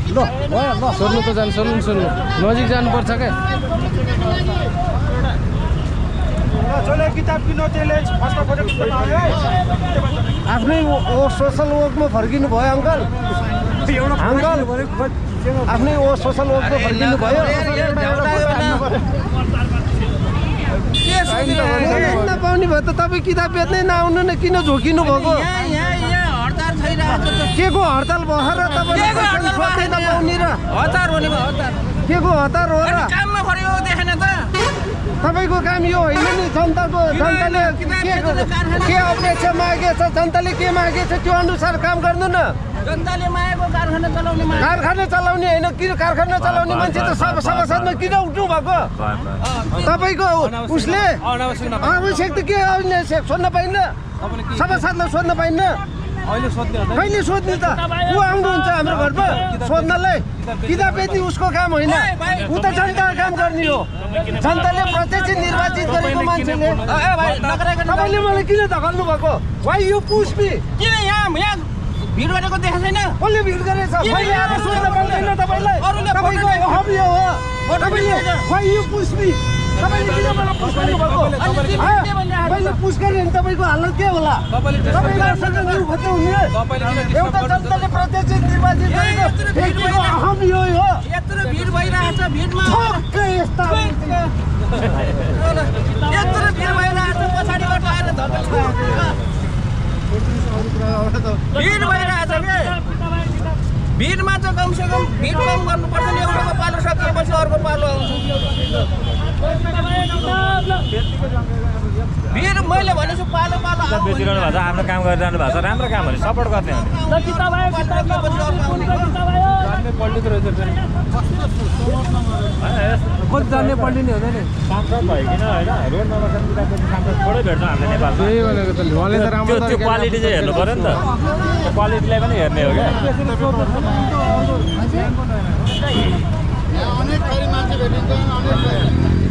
ल ल सोध्नु त जानु सोध्नु नजिक जानुपर्छ क्या आफ्नै सोसल वर्कमा फर्किनु भयो अङ्कल आफ्नै सोसल वर्कमा फर्किनु भयो नपाउने भयो त तपाईँ किताब बेच्नै नआउनु न किन झोकिनु भएको के को हडताल भयो र तपाईँले नपाउने र के को हतार हो र तपाईँको काम यो होइन नि जनताले के अपेक्षा मागेछ जनताले के मागेछ त्यो अनुसार काम गर्नु न जनताले मागेको कारखाना चलाउने होइन किन कारखाना चलाउने मान्छे त सभासदमा किन उठ्नु भएको तपाईँको उसले आवश्यक त के आवश्यक सोध्न पाइन्न सभासदलाई सोध्न पाइन्न कहिले सोध्ने त को आउनुहुन्छ हाम्रो घरमा सोध्नलाई किताब बेच्ने उसको काम होइन ऊ त जनताको काम गर्ने हो जनताले प्रत्यक्ष निर्वाचित गरेको मान्छेले तपाईँले मलाई किन धकाल्नु भएको वाइ यो पुष्पी किन यहाँ भिड गरेको देखाएको छैन कसले भिड गरेछ मैले आएर सोध्न पाउँदैन तपाईँलाई तपाईँको हबियो हो तपाईँले वाइ यो पुष्पी तपाईँले किन मलाई पुस गर्नुभएको मैले पुस गरेँ भने तपाईँको हालत के होला तपाईँलाई सजिलो खोज्नु हुने एउटा जनताले प्रत्यक्ष निर्वाचित गरेको अहम यो हो यत्रो भिड भइरहेछ भिडमा ठक्कै यस्ता यत्रो भिड भइरहेछ पछाडिबाट आएर भिड भइरहेछ के भिडमा चाहिँ कमसेकम भिड कम गर्नुपर्छ नि एउटाको पालो सकिएपछि अर्को पालो आउँछ भिड मैले भनेछु पालो पालो बेचिरहनु भएको छ आफ्नो काम गरिरहनु भएको छ राम्रो काम हो सपोर्ट गर्ने कति जाने पल्टिने हुँदैन सांसद भइकन होइन रोड नम्बर सांसद थोरै भेट्छ हामीले नेपालमा त्यही भनेको त उहाँले त राम्रो त्यो क्वालिटी चाहिँ हेर्नु पऱ्यो नि त त्यो क्वालिटीलाई पनि हेर्ने हो क्या अनेक थरी मान्छे भेटिन्छ अनेक